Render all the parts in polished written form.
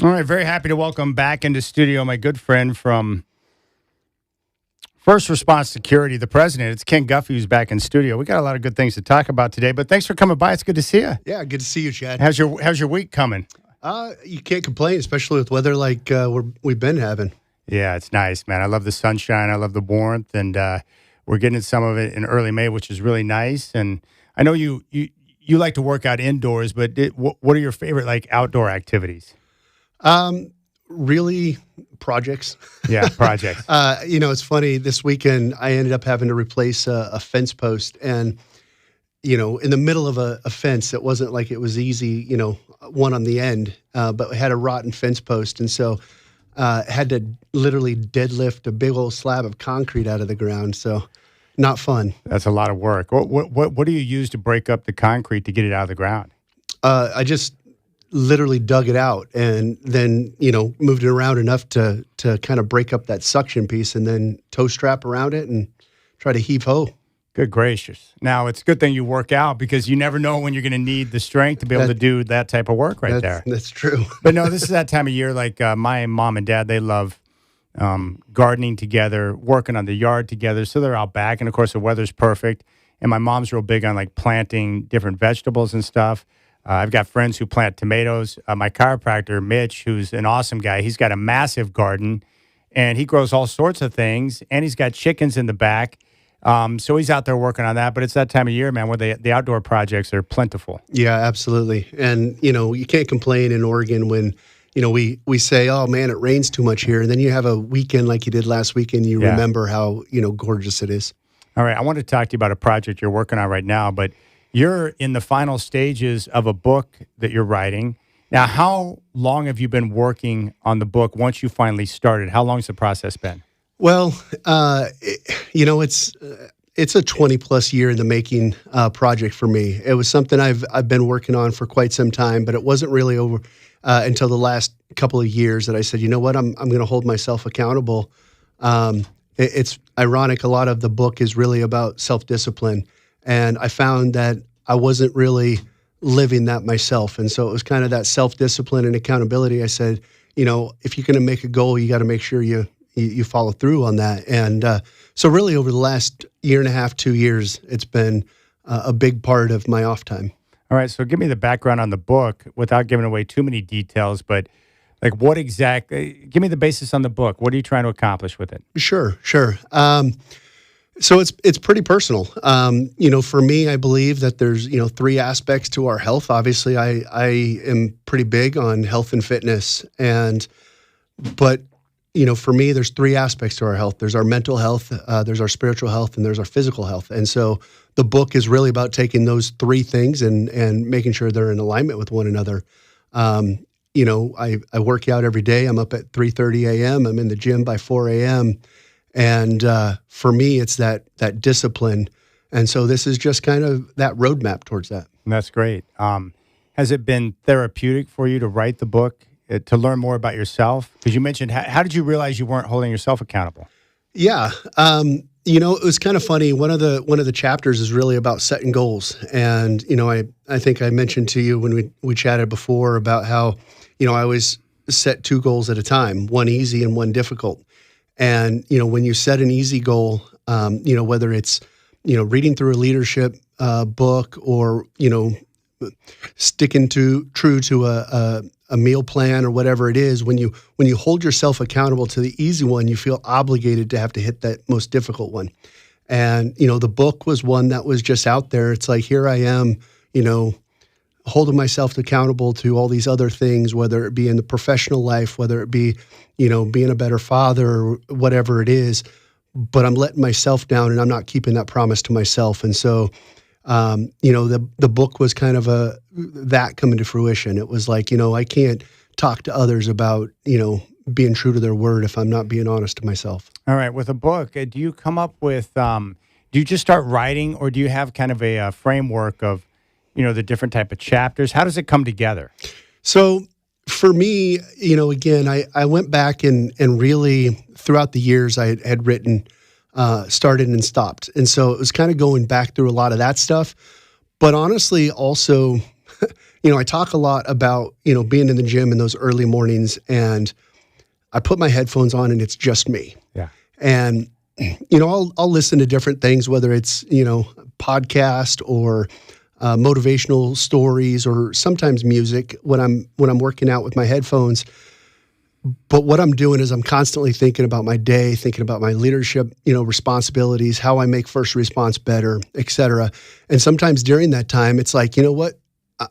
All right, very happy to welcome back into studio my good friend from First Response Security, the president. It's Ken Guffey who's back in studio. We got a lot of good things to talk about today, but thanks for coming by. It's good to see you. Yeah, good to see you, Chad. How's your week coming? You can't complain, especially with weather like we've been having. Yeah, it's nice, man. I love the sunshine. I love the warmth, and we're getting some of it in early May, which is really nice. And I know you like to work out indoors, but what are your favorite like outdoor activities? Really, projects. Yeah, projects. It's funny. This weekend, I ended up having to replace a fence post, and in the middle of a fence, it wasn't like it was easy. One on the end, but it had a rotten fence post, and so had to literally deadlift a big old slab of concrete out of the ground. So, not fun. That's a lot of work. What do you use to break up the concrete to get it out of the ground? I just literally dug it out and then, moved it around enough to kind of break up that suction piece and then toe strap around it and try to heave ho. Good gracious. Now, it's a good thing you work out because you never know when you're going to need the strength to be able to do that type of work there. That's true. But no, this is that time of year. Like my mom and dad, they love gardening together, working on the yard together. So they're out back. And, of course, the weather's perfect. And my mom's real big on, like, planting different vegetables and stuff. I've got friends who plant tomatoes. My chiropractor, Mitch, who's an awesome guy, he's got a massive garden, and he grows all sorts of things, and he's got chickens in the back. So he's out there working on that. But it's that time of year, man, where the outdoor projects are plentiful. Yeah, absolutely. And, you can't complain in Oregon when, we say, oh, man, it rains too much here. And then you have a weekend like you did last weekend. You remember how, gorgeous it is. All right. I want to talk to you about a project you're working on right now, but you're in the final stages of a book that you're writing. Now, how long have you been working on the book once you finally started? How long has the process been? Well, it's a 20-plus year in the making project for me. It was something I've been working on for quite some time, but it wasn't really over until the last couple of years that I said, you know what, I'm going to hold myself accountable. It's ironic. A lot of the book is really about self-discipline. And I found that I wasn't really living that myself. And so it was kind of that self-discipline and accountability. I said, if you're going to make a goal, you got to make sure you follow through on that. And so really over the last year and a half, 2 years, it's been a big part of my off time. All right. So give me the background on the book without giving away too many details, but like what exactly, give me the basis on the book. What are you trying to accomplish with it? Sure. So it's pretty personal. For me, I believe that there's, three aspects to our health. Obviously, I am pretty big on health and fitness. But for me, there's three aspects to our health. There's our mental health, there's our spiritual health, and there's our physical health. And so the book is really about taking those three things and making sure they're in alignment with one another. I work out every day. I'm up at 3:30 a.m. I'm in the gym by 4 a.m. And for me, it's that discipline. And so this is just kind of that roadmap towards that. That's great. Has it been therapeutic for you to write the book, to learn more about yourself? Because you mentioned, how did you realize you weren't holding yourself accountable? Yeah. It was kind of funny. One of the chapters is really about setting goals. And, I think I mentioned to you when we chatted before about how, I always set two goals at a time, one easy and one difficult. And, when you set an easy goal, whether it's, reading through a leadership book or, sticking true to a meal plan or whatever it is, when you hold yourself accountable to the easy one, you feel obligated to have to hit that most difficult one. And, the book was one that was just out there. It's like, here I am, holding myself accountable to all these other things, whether it be in the professional life, whether it be, being a better father or whatever it is, but I'm letting myself down and I'm not keeping that promise to myself. And so, the book was kind of that coming to fruition. It was like, I can't talk to others about, being true to their word if I'm not being honest to myself. All right. With a book, do you come up with, do you just start writing, or do you have kind of a framework of, the different type of chapters? How does it come together? So for me, again, I went back and really throughout the years I had written, started and stopped. And so it was kind of going back through a lot of that stuff. But honestly, also, I talk a lot about, being in the gym in those early mornings, and I put my headphones on and it's just me. Yeah. And, I'll listen to different things, whether it's, podcast or motivational stories, or sometimes music when I'm working out with my headphones. But what I'm doing is I'm constantly thinking about my day, thinking about my leadership, responsibilities, how I make first response better, et cetera. And sometimes during that time, it's like, you know what?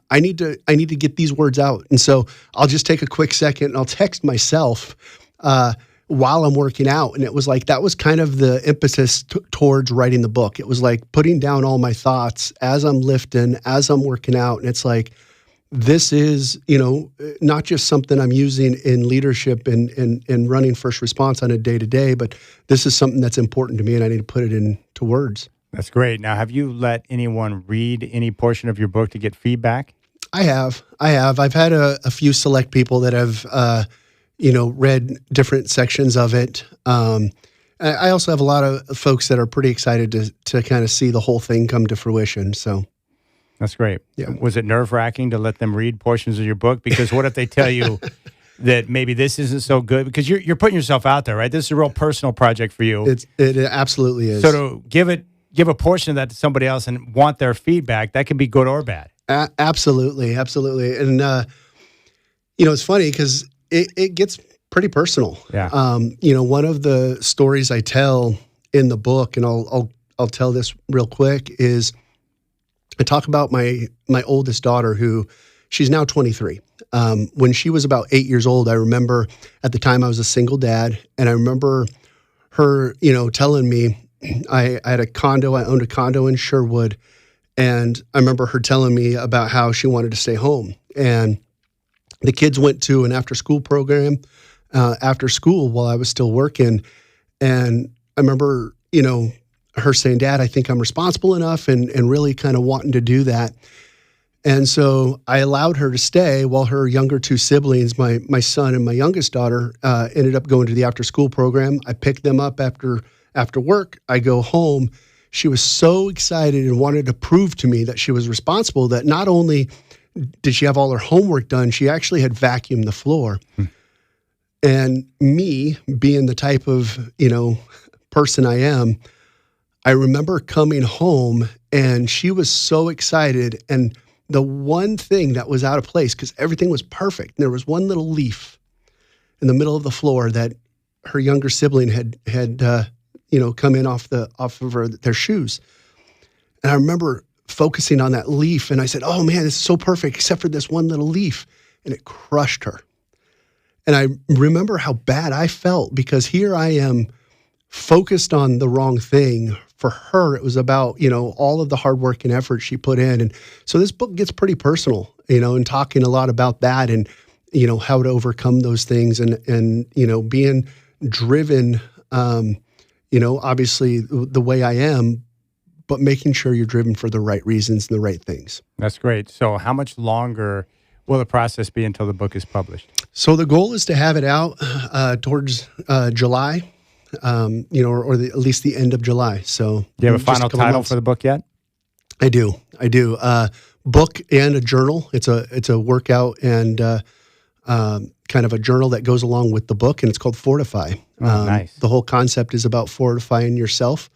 I need to get these words out. And so I'll just take a quick second and I'll text myself while I'm working out. And it was like, that was kind of the impetus towards writing the book. It was like putting down all my thoughts as I'm lifting, as I'm working out. And it's like, this is, not just something I'm using in leadership and running first response on a day-to-day, but this is something that's important to me, and I need to put it into words. That's great. Now, have you let anyone read any portion of your book to get feedback? I have. I've had a few select people that have, read different sections of it. I also have a lot of folks that are pretty excited to kind of see the whole thing come to fruition. So. That's great. Yeah. Was it nerve-wracking to let them read portions of your book? Because what if they tell you that maybe this isn't so good? Because you're putting yourself out there, right? This is a real personal project for you. It absolutely is. So to give a portion of that to somebody else and want their feedback, that can be good or bad. Absolutely. And it's funny because it gets pretty personal. Yeah. One of the stories I tell in the book, and I'll tell this real quick, is I talk about my oldest daughter, who she's now 23. When she was about 8 years old, I remember at the time I was a single dad, and I remember her, telling me I had a condo. I owned a condo in Sherwood, and I remember her telling me about how she wanted to stay home. And the kids went to an after-school program after school while I was still working, and I remember, her saying, "Dad, I think I'm responsible enough," and really kind of wanting to do that. And so I allowed her to stay while her younger two siblings, my son and my youngest daughter, ended up going to the after-school program. I picked them up after work. I go home. She was so excited and wanted to prove to me that she was responsible, that not only did she have all her homework done, she actually had vacuumed the floor. And me, being the type of, person I am, I remember coming home and she was so excited. And the one thing that was out of place, because everything was perfect, and there was one little leaf in the middle of the floor that her younger sibling had come in off of their shoes. And I remember focusing on that leaf, and I said, "Oh man, this is so perfect, except for this one little leaf." And it crushed her. And I remember how bad I felt, because here I am focused on the wrong thing. For her, it was about, all of the hard work and effort she put in. And so this book gets pretty personal, and talking a lot about that, and, how to overcome those things, and being driven, obviously the way I am, but making sure you're driven for the right reasons and the right things. That's great. So how much longer will the process be until the book is published? So the goal is to have it out towards July. Or at least the end of July. So, do you have a final title for the book yet? I do. Book and a journal. It's a workout and kind of a journal that goes along with the book, and it's called Fortify. Nice. The whole concept is about fortifying yourself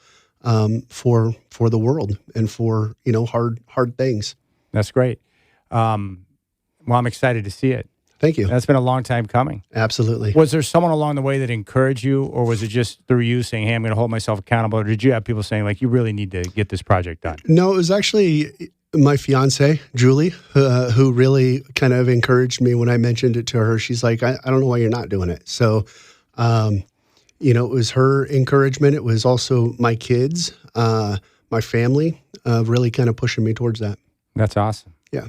for the world and for hard things. That's great. Well, I'm excited to see it. Thank you. That's been a long time coming. Absolutely. Was there someone along the way that encouraged you, or was it just through you saying, "Hey, I'm going to hold myself accountable"? Or did you have people saying, like, "You really need to get this project done"? No, it was actually my fiance, Julie, who really kind of encouraged me when I mentioned it to her. She's like, I don't know why you're not doing it. So, it was her encouragement. It was also my kids, my family, really kind of pushing me towards that. That's awesome. Yeah.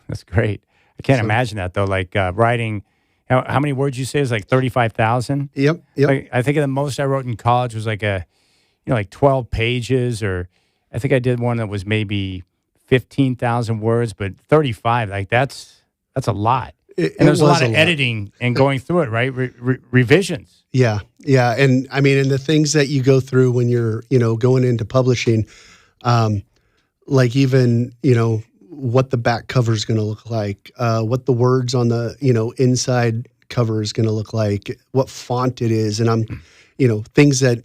That's great. I can't imagine that, though. Like writing, how many words you say is like 35,000? Yep. Like, I think the most I wrote in college was like 12 pages, or I think I did one that was maybe 15,000 words, but 35, like that's a lot. And there's a lot of editing and going through it, right? Revisions. Yeah. And I mean, and the things that you go through when you're, going into publishing, like even, what the back cover is going to look like, what the words on the, inside cover is going to look like, what font it is. And I'm, things that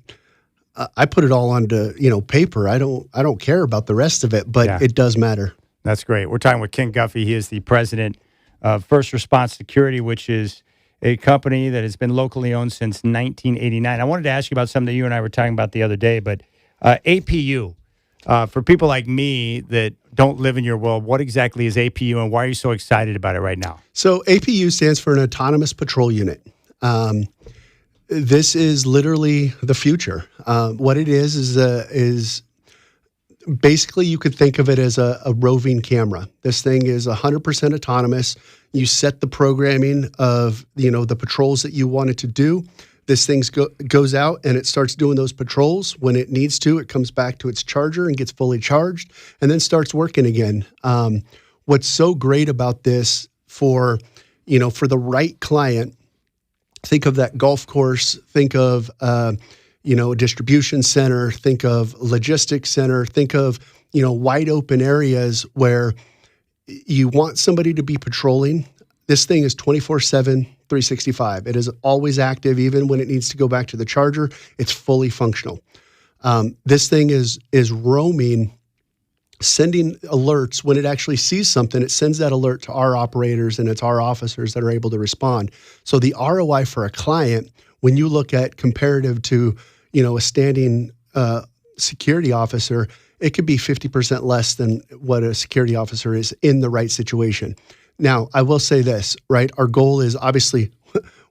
I put it all onto, paper. I don't care about the rest of it, but it does matter. That's great. We're talking with Ken Guffey. He is the president of First Response Security, which is a company that has been locally owned since 1989. I wanted to ask you about something that you and I were talking about the other day, but APU, for people like me that don't live in your world, what exactly is APU and why are you so excited about it right now? So APU stands for an Autonomous Patrol Unit. This is literally the future. What it is basically you could think of it as a roving camera. This thing is 100% autonomous. You set the programming of the patrols that you want it to do. This thing goes out and it starts doing those patrols. When it needs to, it comes back to its charger and gets fully charged and then starts working again. What's so great about this for the right client, think of that golf course, think of a distribution center, think of logistics center, think of, wide open areas where you want somebody to be patrolling. This thing is 24/7, 365. It is always active, even when it needs to go back to the charger. It's fully functional. This thing is roaming, sending alerts. When it actually sees something, it sends that alert to our operators, and it's our officers that are able to respond. So the ROI for a client, when you look at comparative to, a standing security officer, it could be 50% less than what a security officer is in the right situation. Now, I will say this, right? Our goal is obviously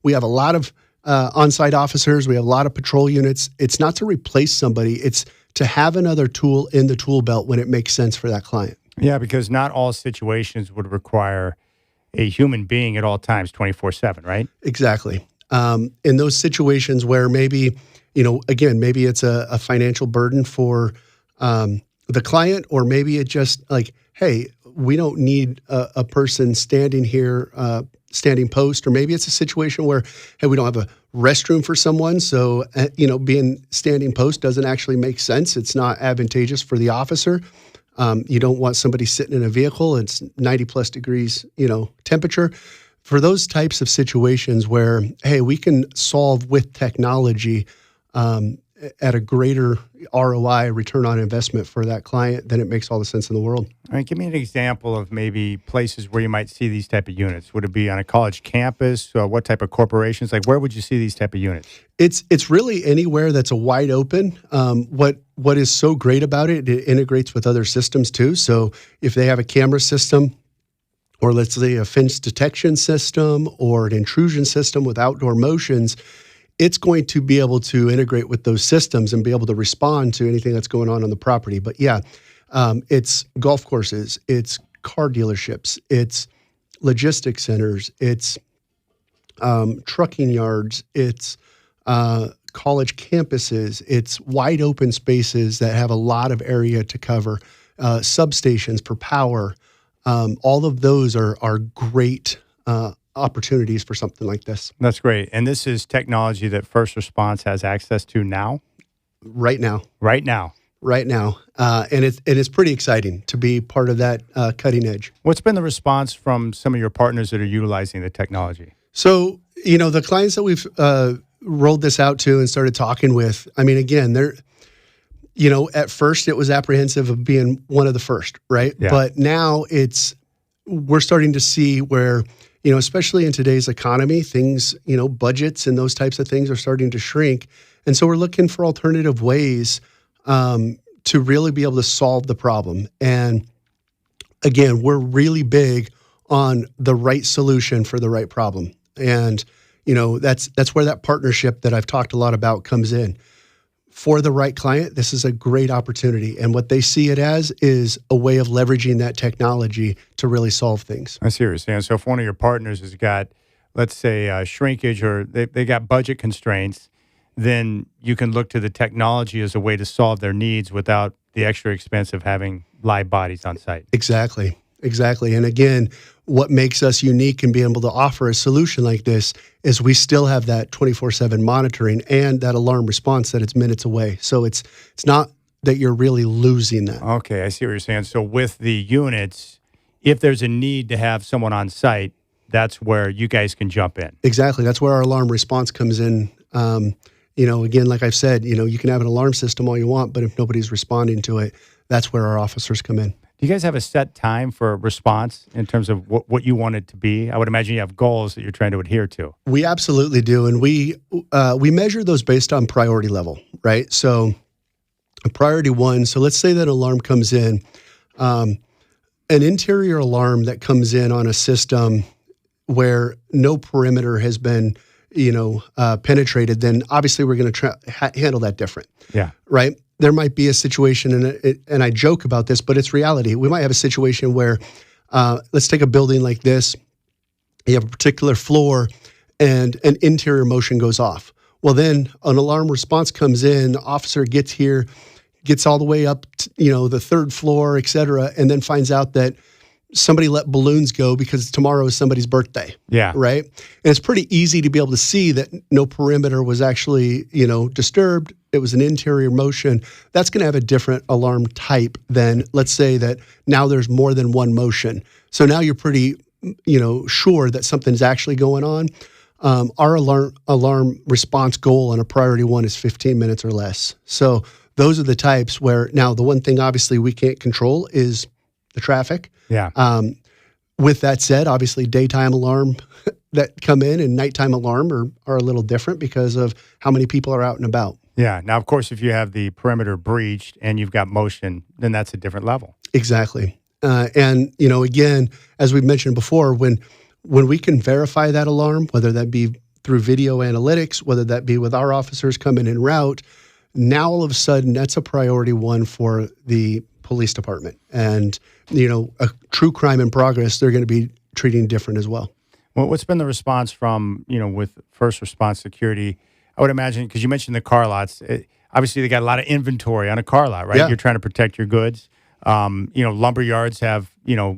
we have a lot of on-site officers. We have a lot of patrol units. It's not to replace somebody. It's to have another tool in the tool belt when it makes sense for that client. Yeah, because not all situations would require a human being at all times, 24/7, right? Exactly. In those situations where maybe, again, maybe it's a financial burden for the client, or maybe it just like, hey, we don't need a person standing here, standing post, or maybe it's a situation where, hey, we don't have a restroom for someone. So, being standing post doesn't actually make sense. It's not advantageous for the officer. You don't want somebody sitting in a vehicle. It's 90 plus degrees, temperature. For those types of situations where, hey, we can solve with technology at a greater ROI, return on investment for that client, then it makes all the sense in the world. All right, give me an example of maybe places where you might see these type of units. Would it be on a college campus? What type of corporations? Like, where would you see these type of units? It's really anywhere that's a wide open. What is so great about it, it integrates with other systems too. So if they have a camera system, or let's say a fence detection system or an intrusion system with outdoor motions, it's going to be able to integrate with those systems and be able to respond to anything that's going on the property. But yeah, it's golf courses, it's car dealerships, it's logistics centers, it's trucking yards, it's college campuses, it's wide open spaces that have a lot of area to cover, substations for power. All of those are great opportunities for something like this. That's great. And this is technology that First Response has access to now? Right now. Right now. Right now. And it's pretty exciting to be part of that cutting edge. What's been the response from some of your partners that are utilizing the technology? So, the clients that we've rolled this out to and started talking with, I mean, again, they're, at first it was apprehensive of being one of the first, right? Yeah. But now we're starting to see where, especially in today's economy, things, budgets and those types of things are starting to shrink. And so we're looking for alternative ways to really be able to solve the problem. And again, we're really big on the right solution for the right problem. And, that's where that partnership that I've talked a lot about comes in. For the right client, this is a great opportunity. And what they see it as is a way of leveraging that technology to really solve things. I see what you're saying. So if one of your partners has got, let's say, shrinkage, or they got budget constraints, then you can look to the technology as a way to solve their needs without the extra expense of having live bodies on site. Exactly. And again, what makes us unique and be able to offer a solution like this is we still have that 24/7 monitoring and that alarm response that it's minutes away. So it's not that you're really losing that. Okay, I see what you're saying. So with the units, if there's a need to have someone on site, that's where you guys can jump in. Exactly. That's where our alarm response comes in. Again, like I've said, you can have an alarm system all you want, but if nobody's responding to it, that's where our officers come in. Do you guys have a set time for response in terms of what you want it to be? I would imagine you have goals that you're trying to adhere to. We absolutely do. And we measure those based on priority level, right? So a priority 1, so let's say that alarm comes in, an interior alarm that comes in on a system where no perimeter has been, penetrated, then obviously we're going to handle that different. Yeah. Right. There might be a situation, and I joke about this, but it's reality. We might have a situation where, let's take a building like this. You have a particular floor, and an interior motion goes off. Well, then an alarm response comes in. The officer gets here, gets all the way up, to, the 3rd floor, et cetera, and then finds out that somebody let balloons go because tomorrow is somebody's birthday. Yeah. Right. And it's pretty easy to be able to see that no perimeter was actually, disturbed. It was an interior motion. That's going to have a different alarm type than, let's say that now there's more than one motion. So now you're pretty, sure that something's actually going on. Our alarm response goal on a priority 1 is 15 minutes or less. So those are the types where now the one thing obviously we can't control is the traffic. Yeah. With that said, obviously daytime alarm that come in and nighttime alarm are a little different because of how many people are out and about. Yeah. Now, of course, if you have the perimeter breached and you've got motion, then that's a different level. Exactly. And again, as we've mentioned before, when we can verify that alarm, whether that be through video analytics, whether that be with our officers coming en route, now all of a sudden that's a priority 1 for the police department. And, a true crime in progress, they're going to be treating different as well. Well, what's been the response from, with first response security? I would imagine, because you mentioned the car lots, obviously they got a lot of inventory on a car lot, right? Yeah. You're trying to protect your goods. Lumber yards have,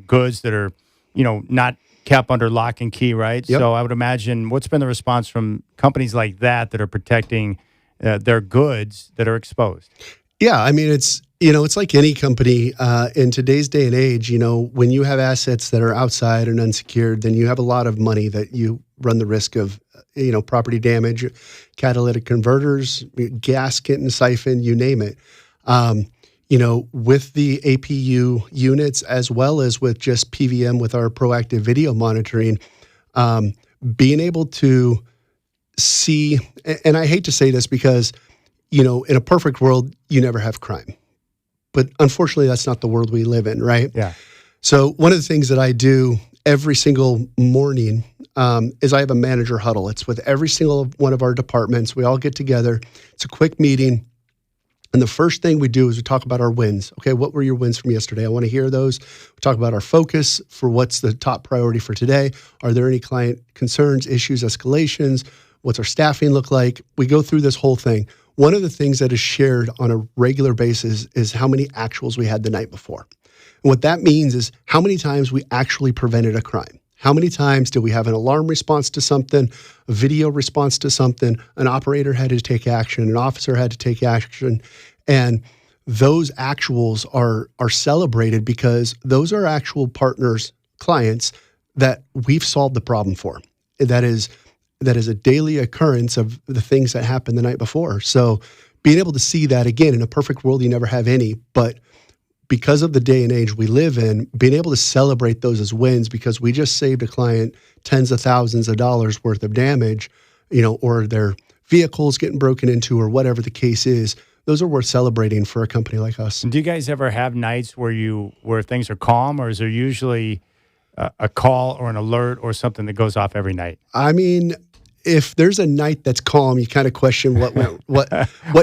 goods that are, not kept under lock and key, right? Yep. So I would imagine, what's been the response from companies like that are protecting their goods that are exposed? Yeah, I mean, it's like any company in today's day and age, when you have assets that are outside and unsecured, then you have a lot of money that you run the risk of, property damage, catalytic converters, gasket and siphon, you name it. With the APU units, as well as with just PVM with our proactive video monitoring, being able to see, and I hate to say this because, in a perfect world, you never have crime. But unfortunately, that's not the world we live in, right? Yeah. So one of the things that I do every single morning is I have a manager huddle. It's with every single one of our departments. We all get together. It's a quick meeting. And the first thing we do is we talk about our wins. Okay, what were your wins from yesterday? I want to hear those. We talk about our focus for what's the top priority for today. Are there any client concerns, issues, escalations? What's our staffing look like? We go through this whole thing. One of the things that is shared on a regular basis is how many actuals we had the night before. And what that means is how many times we actually prevented a crime. How many times did we have an alarm response to something, a video response to something, an operator had to take action, an officer had to take action, and those actuals are celebrated because those are actual partners, clients that we've solved the problem for. That is a daily occurrence of the things that happened the night before. So being able to see that, again, in a perfect world, you never have any, but because of the day and age we live in, being able to celebrate those as wins because we just saved a client tens of thousands of dollars worth of damage, or their vehicles getting broken into or whatever the case is, those are worth celebrating for a company like us. Do you guys ever have nights where things are calm, or is there usually a call or an alert or something that goes off every night? I mean, if there's a night that's calm, you kind of question what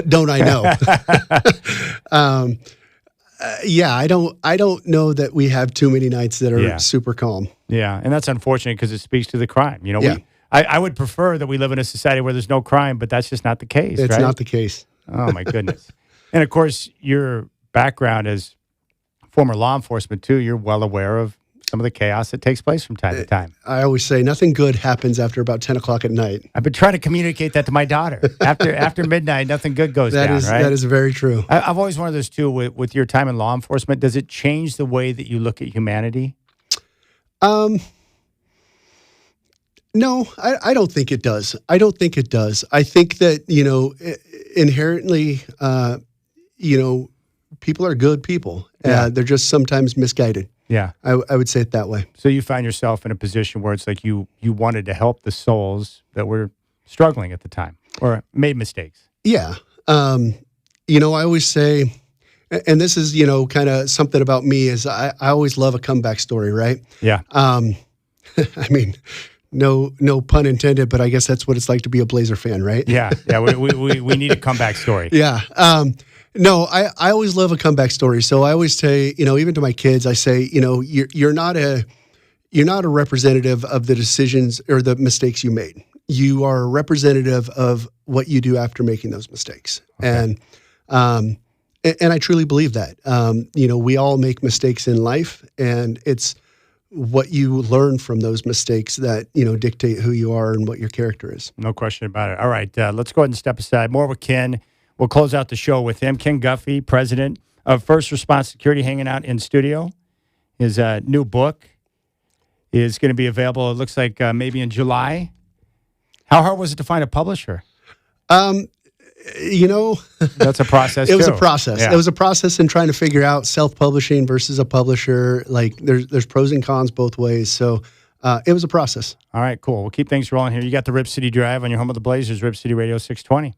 don't I know? Yeah, I don't know that we have too many nights that are super calm. Yeah, and that's unfortunate because it speaks to the crime. I would prefer that we live in a society where there's no crime, but that's just not the case. It's right? not the case. Oh my goodness! And of course, your background as former law enforcement too. You're well aware of some of the chaos that takes place from time to time. I always say nothing good happens after about 10 o'clock at night. I've been trying to communicate that to my daughter. After midnight, nothing good goes down, right? That is very true. I've always wondered this, too, with your time in law enforcement. Does it change the way that you look at humanity? Um, no, I don't think it does. I don't think it does. I think that, inherently, you know, people are good people. Yeah. They're just sometimes misguided. Yeah. I would say it that way. So you find yourself in a position where it's like you wanted to help the souls that were struggling at the time or made mistakes. Yeah. I always say, and this is, kind of something about me is I always love a comeback story, right? Yeah. Um, I mean, no pun intended, but I guess that's what it's like to be a Blazer fan, right? Yeah. Yeah. We need a comeback story. Yeah. No, I always love a comeback story. So I always say, even to my kids, I say, you're not a representative of the decisions or the mistakes you made. You are a representative of what you do after making those mistakes. Okay. Um, and I truly believe that. We all make mistakes in life, and it's what you learn from those mistakes that, dictate who you are and what your character is. No question about it. All right. Let's go ahead and step aside. More with Ken. We'll close out the show with him. Ken Guffey, president of First Response Security, hanging out in studio. His new book is going to be available, it looks like maybe in July. How hard was it to find a publisher? Um, you know, That's a process, it was a too. process. Yeah. It was a process in trying to figure out self-publishing versus a publisher. Like there's pros and cons both ways. So it was a process. All right, cool. We'll keep things rolling here. You got the Rip City Drive on your home of the Blazers, Rip City Radio 620.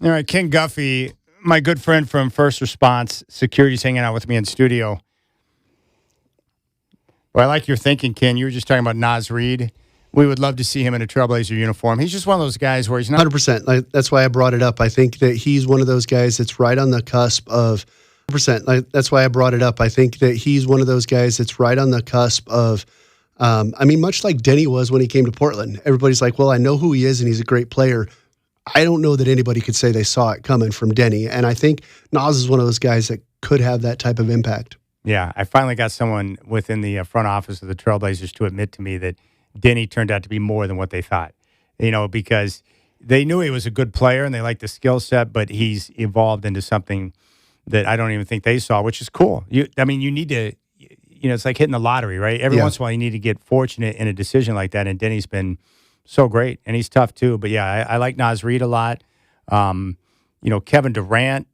All right, King Guffey, my good friend from First Response Security's hanging out with me in studio. Well, I like your thinking, Ken. You were just talking about Naz Reid. We would love to see him in a Trailblazer uniform. He's just one of those guys where he's not 100%. That's why I brought it up. I think that he's one of those guys that's right on the cusp of 100%. That's why I brought it up. I think that he's one of those guys that's right on the cusp of, much like Denny was when he came to Portland. Everybody's like, well, I know who he is and he's a great player. I don't know that anybody could say they saw it coming from Denny. And I think Naz is one of those guys that could have that type of impact. Yeah, I finally got someone within the front office of the Trailblazers to admit to me that Denny turned out to be more than what they thought, because they knew he was a good player and they liked the skill set, but he's evolved into something that I don't even think they saw, which is cool. You need to, it's like hitting the lottery, right? Every once in a while you need to get fortunate in a decision like that, and Denny's been so great, and he's tough too. But yeah, I like Naz Reid a lot. Kevin Durant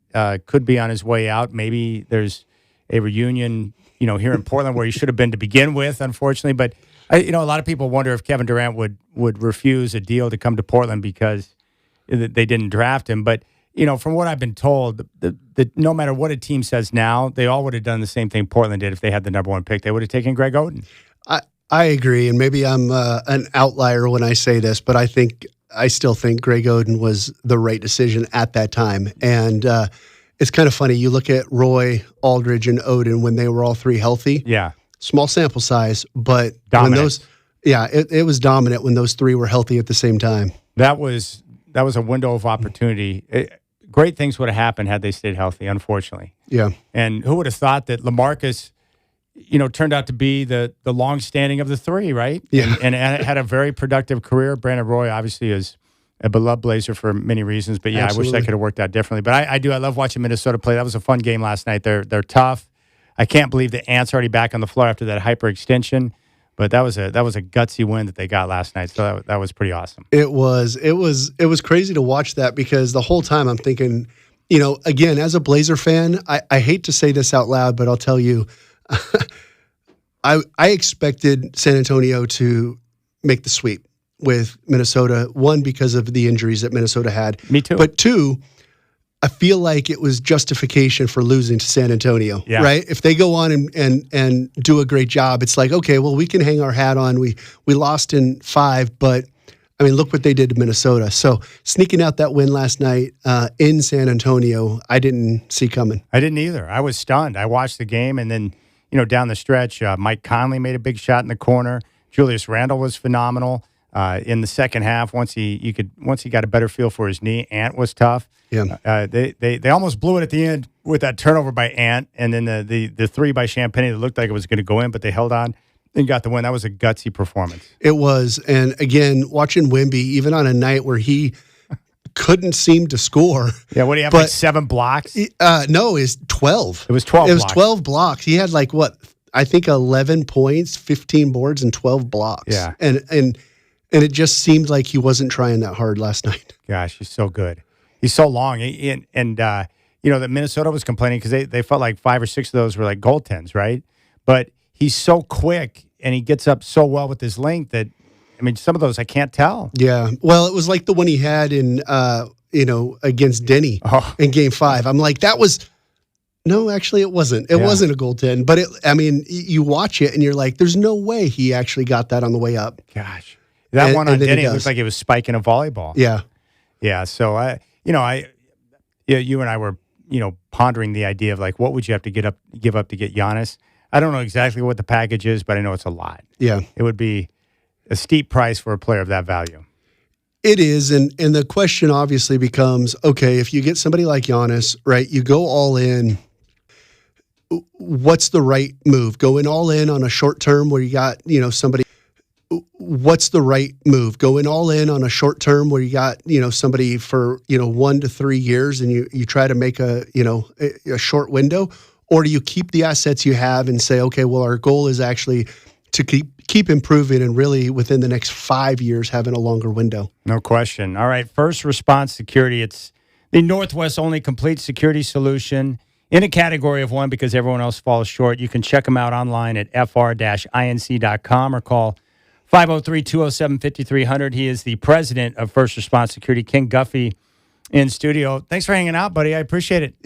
could be on his way out. Maybe there's a reunion, here in Portland where he should have been to begin with, unfortunately. But a lot of people wonder if Kevin Durant would refuse a deal to come to Portland because they didn't draft him. But from what I've been told, the no matter what a team says now, they all would have done the same thing Portland did if they had the number one pick. They would have taken Greg Oden. I agree, and maybe I'm an outlier when I say this, but I still think Greg Oden was the right decision at that time. And it's kind of funny. You look at Roy, Aldridge, and Oden when they were all three healthy. Yeah. Small sample size, but dominant. It was dominant when those three were healthy at the same time. That was a window of opportunity. Great things would have happened had they stayed healthy, unfortunately. Yeah. And who would have thought that LaMarcus, turned out to be the long-standing of the three, right? Yeah. And had a very productive career. Brandon Roy obviously is a beloved Blazer for many reasons, but yeah, Absolutely. I wish that could have worked out differently. But I love watching Minnesota play. That was a fun game last night. They're tough. I can't believe the Ants already back on the floor after that hyperextension. But that was a gutsy win that they got last night. So that was pretty awesome. It was crazy to watch that because the whole time I'm thinking, again, as a Blazer fan, I hate to say this out loud, but I'll tell you, I expected San Antonio to make the sweep with Minnesota. One, because of the injuries that Minnesota had. Me too. But two, I feel like it was justification for losing to San Antonio, right? If they go on and do a great job, it's like, okay, well, we can hang our hat on. We lost in 5, but look what they did to Minnesota. So sneaking out that win last night in San Antonio, I didn't see coming. I didn't either. I was stunned. I watched the game, and then down the stretch, Mike Conley made a big shot in the corner. Julius Randle was phenomenal in the second half. Once he got a better feel for his knee, Ant was tough. Yeah. They almost blew it at the end with that turnover by Ant, and then the three by Champagnie that looked like it was going to go in, but they held on and got the win. That was a gutsy performance. It was, and again, watching Wemby, even on a night where he couldn't seem to score. Yeah, what do you have, like 7 blocks? No, it's 12. It was 12 It was blocks. 12 blocks. He had I think 11 points, 15 boards, and 12 blocks. Yeah. And it just seemed like he wasn't trying that hard last night. Gosh, he's so good. He's so long. That Minnesota was complaining because they felt like 5 or 6 of those were like goaltends, right? But he's so quick and he gets up so well with his length that, some of those I can't tell. Yeah. Well, it was like the one he had in, against Denny in Game 5. I'm like, that was... No, actually, it wasn't. It wasn't a goaltend. But, you watch it and you're like, there's no way he actually got that on the way up. Gosh. That one on Denny looked like it was spiking a volleyball. Yeah. Yeah. So, you and I were, pondering the idea of like, what would you have to give up to get Giannis? I don't know exactly what the package is, but I know it's a lot. Yeah. It would be a steep price for a player of that value. It is, and the question obviously becomes, okay, if you get somebody like Giannis, right, you go all in, what's the right move? Going all in on a short term where you got, somebody. What's the right move? Going all in on a short term where you got, somebody for, 1 to 3 years and you try to make a short window, or do you keep the assets you have and say, okay, well, our goal is actually to keep improving and really within the next 5 years having a longer window? No question. All right, First Response Security. It's the Northwest's only complete security solution in a category of one because everyone else falls short. You can check them out online at fr-inc.com or call 503-207-5300. He is the president of First Response Security. King Guffey in studio. Thanks for hanging out, buddy. I appreciate it.